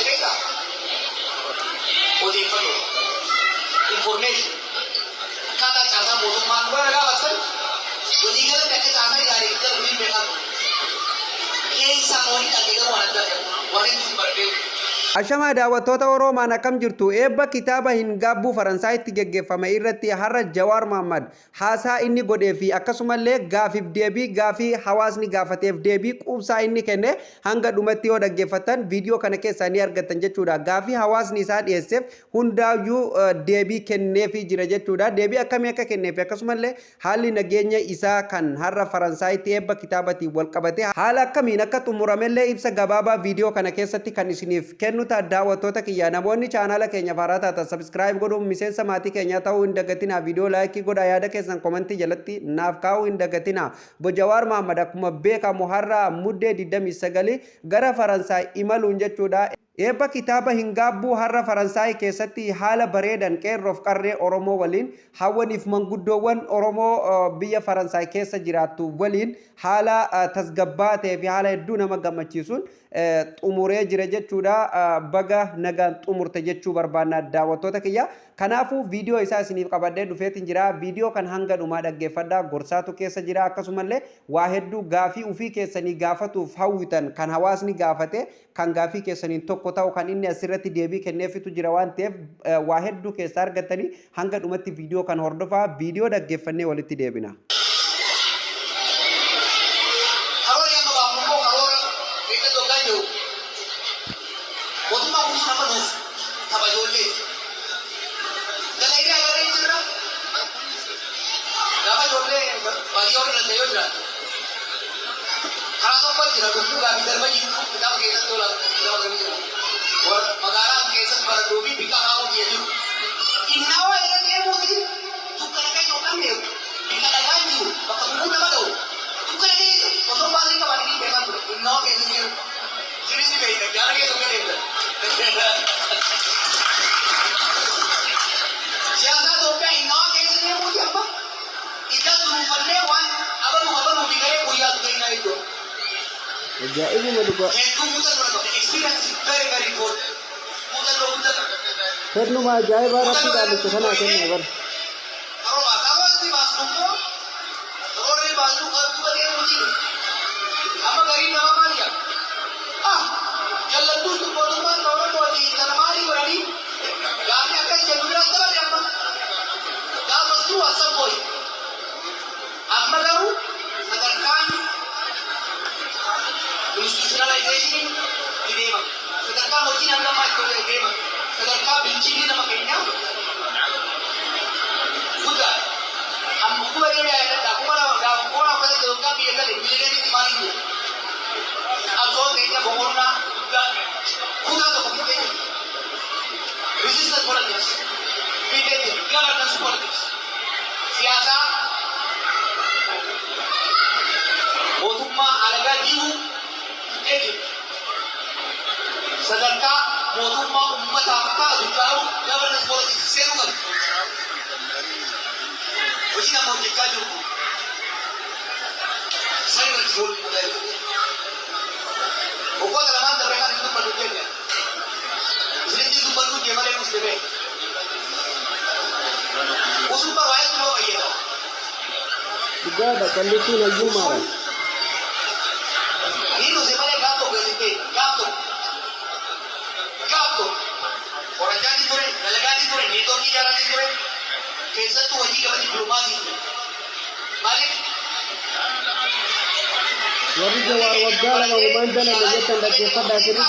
maal beektaa? Odeeffannoo. Information. Akkaataa caasaa mootummaan waan gaafatan walii galatti akka caasaa gaarii gara waliin beekamu. Keessaa moonii dhaggeeffamu waan adda ta'e waan inni barbaadu. Ashama daawwattoota Oromaan akkam jirtu eebba kitaaba hin gaabbu Faransaayitti geggeeffame irratti har'a Jawaar Mohammad haasaa inni godhee fi akkasumallee gaafiif deebii gaafii hawaasni gaafateef deebii quubsaa inni kenne hanga dhumatti yoo dhaggeeffatan viidiyoo kana keessaa ni argattan jechuudha. Gaafii hawaasni isaa dhiyeesseef hundaayyuu deebii kenneefii jira jechuudha. Deebii akkamii akka kenneef akkasumallee haalli nageenya isaa kan har'a Faransaayitti eebba kitaabatiin wal qabate haala akkamiin akka xumuramellee ibsa gabaabaa viidiyoo kana keessatti kan isiniif kennu daawwattoota kiyya namoonni chaanala keenya faaraa taatan subscribe godhuun miseensa maatii keenya ta'uu hin dagatinaa viidiyoo laayikii godhaa yaada keessan komentii jalatti naaf kaa'uu hin dagatinaa. Jawaar Mohammad akkuma beekamu har'a muddee 29 gara Faransaay imaluun jechuudha. Eebba kitaaba hin gaabbu har'a Faransaay keessatti haala bareedan qeerroof qarree Oromoo waliin hawwaniif manguddoowwan Oromoo biyya Faransaay keessa jiraattu waliin haala tasgabbaa ta'ee fi haala hedduu nama gammachiisuun xumuree jira jechuudha. Baga nagaan xumurte jechuu barbaanna daawwattoota kiyya. Kanaafuu viidiyoo isaa isiniif qabadhee dhufeetiin jira. Viidiyoo kan hanga dhumaa dhaggeeffadhaa. Gorsaatu keessa jira. Akkasumallee waa hedduu gaafii ufii keessanii gaafatuuf hawwitan kan hawaasni gaafate kan gaafii keessaniin tokko ta'u kan inni asirratti deebii kenneefitu jira waan ta'eef waa hedduu keessa argattanii hanga dhumatti viidiyoo kan hordofaa. Viidiyoo dhaggeeffannee walitti deebina. Jadi maduka. Karena majai barat tidak ada kesana kena bar. Institutionalization ini mah. Sedangkan mungkin anda macam ini mah. Sedangkan benci ni nama kenya. Bukan. Ambu baru dia ada. Aku mana pada tu kan dia kan dia ni mari ni. Abang kenya bongorna. Kuda tu kita. Resistance politics. Kita governance politics. Siasa. Otumma alaga jiu. Sadarkaa mootummaa uummataaf taatu garuu governance politics seenuu qabu. Hojii nama hojjechaa jiru. Sani irratti foolii mudatu. Waggoota lamaan darbe kan hin dubbatu jenne. Isinitti dubbatu deemalee nuuf deemee. Usuun barbaadee tuloo fayyada. Dhugaadha kallattiin hayyummaadha. Ini nuti malee gaafoo gadi gaafoo. Orang jadi ture, delegasi ture, network jalan ture. Keessattuu hojii gaba dippiloomaasii ture. Maaliif? Warri Jawaar waggaa lama uumaan dalame jettan dhaggeeffadhaa jiru.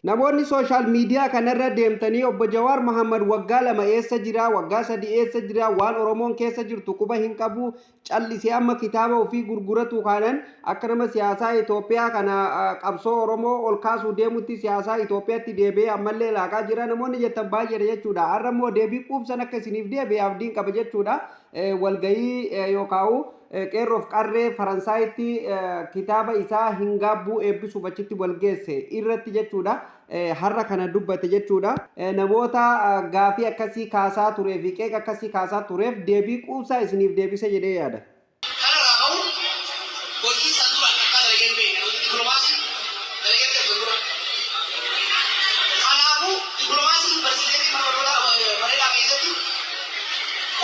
Namoonni sooshaal miidiyaa kanarra deemtanii obbo Jawaar Mohammad waggaa lama eessa jira, waggaa sadii eessa jira, waan Oromoon keessa jirtu quba hin qabu, callisee amma kitaaba ofii gurguratu kanan akka nama siyaasaa Itoophiyaa kana qabsoo Oromoo ol kaasuu deemutti siyaasaa Itoophiyaatti deebi'ee ammallee laaqaa jira. Namoonni jettan baay'eedha jechuudha. Har'a immoo deebii quubsan akka isiniif deebi'ee abdiin qaba jechuudha. Walgahii yookaan qeerroof qarree Faransaayitti kitaaba isaa hin gaabbu eebbisuuf achitti walgeesse irratti jechuudha. Har'a kana dubbate jechuudha. Namoota gaafii akkasii kaasaa turee fi qeeqa akkasii kaasaa tureef deebii quubsaa isiniif deebise jedhee yaada. diplomaasii dalagaa qabsan dura. Kanaafuu diplomaasii barsiiseetii mareedhaa keessatti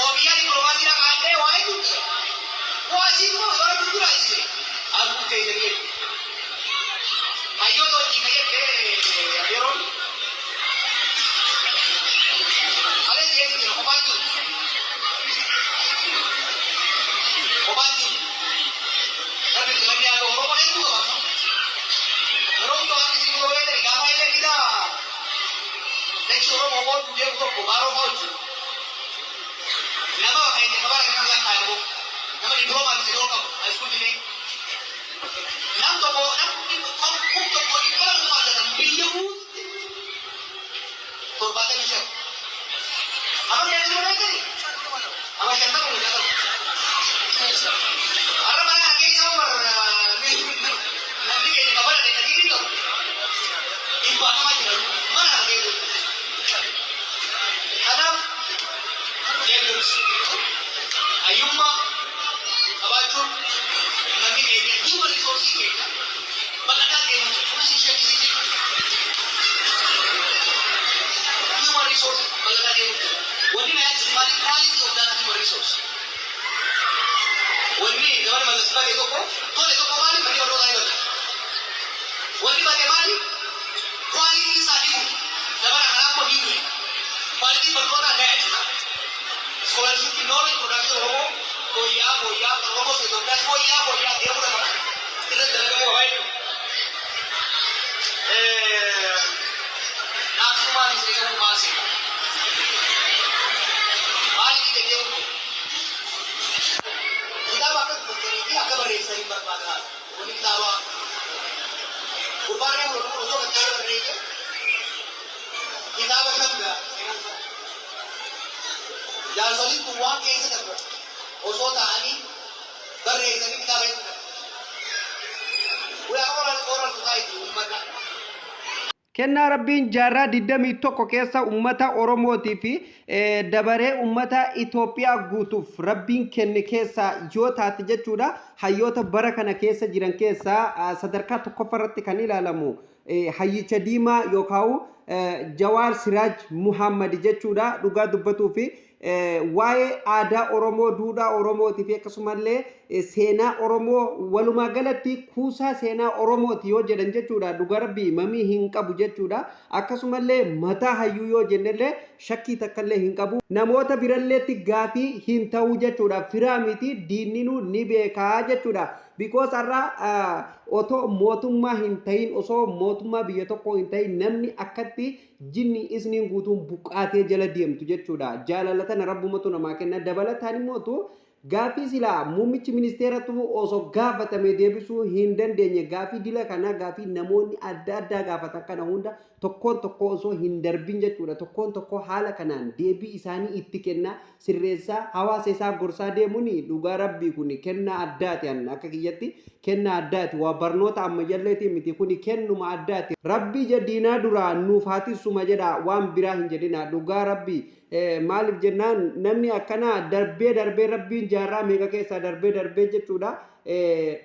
oomiyyaa diplomaasiidhaa kaa'ee waa hedduu jira. Waasiin immoo yoo gurguraa jire arguu keessatti hayyoota hojii fayyadee yeroon haala jireenya jira kophaan jiru. Kophaan jiru. Namni namni yaadu Oromoo hedduu qaba. Yeroo hundaa waan isin yoo weedare gaafa illee gidaa lechi Oromoo booduu deemu tokko baaroo fa'aa hojjetu. Nama bakka inni qabaa kan nama kaayamu. Nama diploomaati yoo qabu haayiskuul dilee. Nam tokko dhibba lama fayyadamu biyya buuti. Torbaatamii shan. Amma keessatti mana gadi. Amma shantama nu jaalatu. Har'a mana harkee isaa namni keenya qabana deemee dhiirri qabu. Dhibbaa namaa jira mana harkee jiru. Kanaaf eegumsi hayyummaa qabaachuun namni keenya dhimma risoorsii keenya bal'ataa deemu kunuunsi shakkisiisi. Dhimma risoorsii bal'ataa deemu wanni na yaadsisu maaliif kwaaliti olaanaa dhimma risoorsii. Wanni zaman mallattoo tokko tole tokko maaliif manni barnootaa eegala. Wanni baate maaliif kwaaliti isaa dhibu zaman kanaa koo dhibu kwaaliti barnootaa gaheedha. Scholarship knowledge production Oromoo koyyaa Oromoo se Itoophiyaas koyyaa deemuu dha irratti dalagamu qaba jechuudha. Naafsumaan isa eegamu maal seena? Maaliif deemuun kitaaba akka dubbatanii fi akka barreessanii barbaadaa wani kitaaba gurbaaree Oromoo osoo gattee barreesse kitaaba shabda jaarsoliin kun waan keessa darba osoo ta'anii barreessanii kitaaba eeguudha. Guyyaa oral society uummata. Kennaa Rabbiin jaarraa 21 keessa uummata Oromootii fi dabaree uummata Itoophiyaa guutuuf Rabbiin kenne keessa yoo taate jechuudha. Hayyoota bara kana keessa jiran keessa sadarkaa tokkoffaarratti kan ilaalamu hayyicha diimaa yookaan Jawaar Siraaj Muhammad jechuudha. Dhugaa dubbatuu fi waa'ee aadaa Oromoo, duudhaa Oromootii fi akkasumallee seenaa Oromoo walumaa galatti kuusaa seenaa Oromooti yoo jedhan jechuudha. Dhugaa Rabbii mamii hin qabu jechuudha. Akkasumallee mataa hayyuu yoo jennellee shakkii takkallee hin qabu. Namoota biralleetti gaafii hin ta'u jechuudha. Firaa miti diinninuu ni beekaa jechuudha. Because arraa otoo mootummaa hin ta'in osoo mootummaa biyya tokko hin ta'in namni akkatti jinni isniin guutuun buqqaatee jala deemtu jechuudha. Jaalalatan rabbumatu namaa kenna. Dabalataan immoo gaafii silaa muummichi ministeeratu osoo gaafatame deebisuu hin dandeenye gaafii dila kana gaafii namoonni adda addaa gaafatan kana hunda tokkoon tokko osoo hin darbin jechuudha. Tokkoon tokko haala kanaan deebii isaanii itti kenna sirreessaa hawaasa isaa gorsaa deemuun dhugaa Rabbii kun kennaa addaati akka kiyyatti kennaa addaati waa barnoota ammayyaaleetii miti kun kennuma addaati. Rabbii jadiinaa duraa nuuf haatissuma jedha waan biraa hin jedhina dhugaa Rabbii. Maaliif jennaan namni akkana darbee Rabbiin jaarraa meeqa keessaa darbee jechuudha.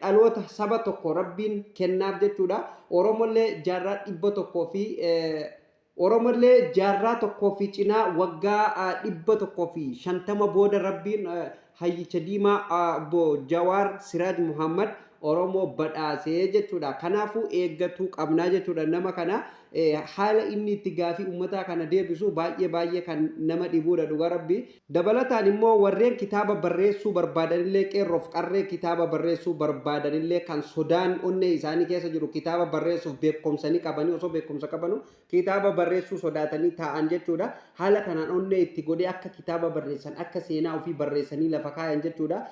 Dhaloota saba tokko Rabbiin kennaaf jechuudha. Oromollee jaarraa 100 fi Oromollee jaarraa 1 fi cinaa waggaa 150 booda Rabbiin hayyicha diimaa bo Jawaar Siraaj Muhammad Oromoo badhaasee jechuudha. Kanaafuu eeggatuu qabnaa jechuudha nama kana. Haala inni itti gaafii uummataa kana deebisu baay'ee kan nama dhibuudha dhugaa Rabbii. Dabalataan immoo warreen kitaaba barreessuu barbaadanillee qeerroof qarree kitaaba barreessuu barbaadanillee kan sodaan onnee isaanii keessa jiru kitaaba barreessuuf beekumsanii qabanii osoo beekumsa qabanu kitaaba barreessuu sodaatanii taa'an jechuudha. Haala kanaan onnee itti godhee akka kitaaba barreessan akka seenaa ofii barreessanii lafa kaayan jechuudha.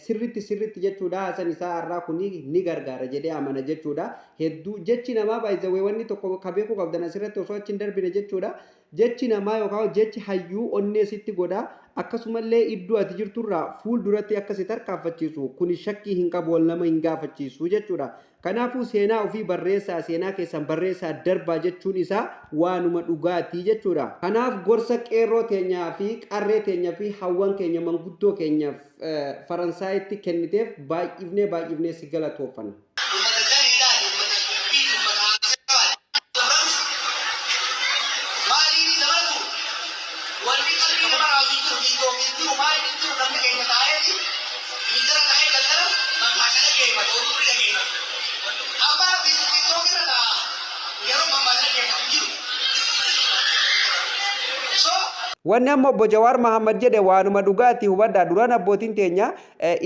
Sirritti jechuudha. Haasan isaa har'aa kun ni gargaara jedhee amana jechuudha. Hedduu jechi namaa baay'ee wanni tokko beekuu qabdan asirratti osoo achi hin darbine jechuudha. Jechi namaa yookaan jechi hayyuu onnee sitti godha. Akkasumallee iddoo ati jirturraa fuul duratti akkasi tarkaanfachiisu kun shakkii hin qabu wal nama hin gaafachiisu jechuudha. Kanaafuu seenaa ofii barreessaa seenaa keessan barreessaa darbaa jechuun isaa waanuma dhugaatii jechuudha. Kanaaf gorsa qeerroo teenyaa fi qarree teenyaa fi hawwan keenya manguddoo keenyaaf Faransaayitti kenniteef baay'ifnee si galatooffanna. oduu dhageenye. Abbaa biqiltuu irra yeroo mammaaksa deemaa jiru. So Wanni amma obbo Jawaar Mahammad jedhe waanuma dhugaatti hubadhaa duraan abbootiin teenya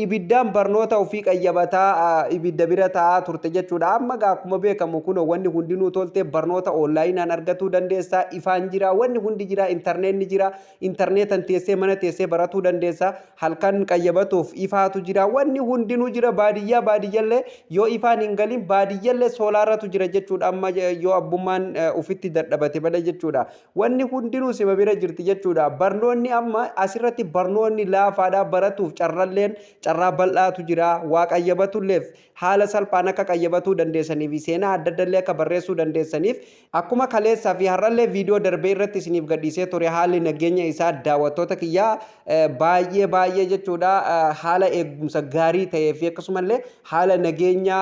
ibiddaan barnoota ofii qayyabataa ibidda bira taa'aa turte jechuudha. Amma akkuma beekamu kun wanni hundinuu toltee barnoota onlaayinaan argatuu dandeessa. Ifaan jira wanni hundi jira intarneetni jira intarneetan teessee mana teessee baratuu dandeessa. Halkan qayyabatuuf ifaatu jira wanni hundinuu jira baadiyyallee yoo ifaan hin galin baadiyyallee soolaaratu jira jechuudha. Amma yoo abbummaan ofitti dadhabate bada jechuudha. Wanni hundinuu sima bira jirti jechuudha. Barnoonni amma asirratti barnoonni laafaadhaa baratuuf carraa bal'aatu jira. Waa qayyabatulleef haala salphaan akka qayyabatuu dandeessaniif seenaa adda addaallee akka barreessuu dandeessaniif akkuma kaleessaa fi har'allee viidiyoo darbee irratti isiniif gadhiisee ture haalli nageenya isaa daawwattoota kiyyaa baay'ee jechuudha. Haala eegumsa gaarii ta'ee fi akkasumallee haala nageenya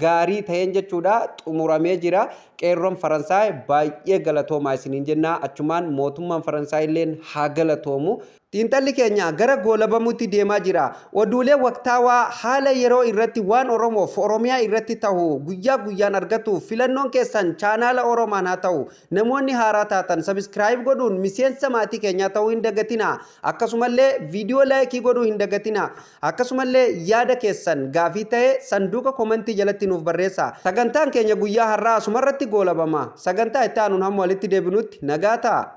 gaarii ta'een jechuudha xumuramee jira. Qeerroon Faransaay baay'ee galatoomaa isiniin jenna. Achumaan mootummaan Faransaay illeen haa galatoomu. Xiinxalli keenya gara goolabamuutti deemaa jira. Oduulee waqtaawaa haala yeroo irratti waan Oromoof Oromiyaa irratti ta'u guyyaa guyyaan argatu filannoon keessan chaanaala Oromaan haa ta'u. Namoonni haaraa taatan sabiskiraayib godhuun miseensa maatii keenyaa ta'uu hin dagatina. Akkasumallee viidiyoo laayikii godhuu hin dagatina. Akkasumallee yaada keessan gaafii ta'e sanduuqa komentii jalatti nuuf barreessa. Sagantaan keenya guyyaa har'aa asumarratti goolabama. Sagantaa itti aanuun hamma walitti deebinutti nagaa ta'a.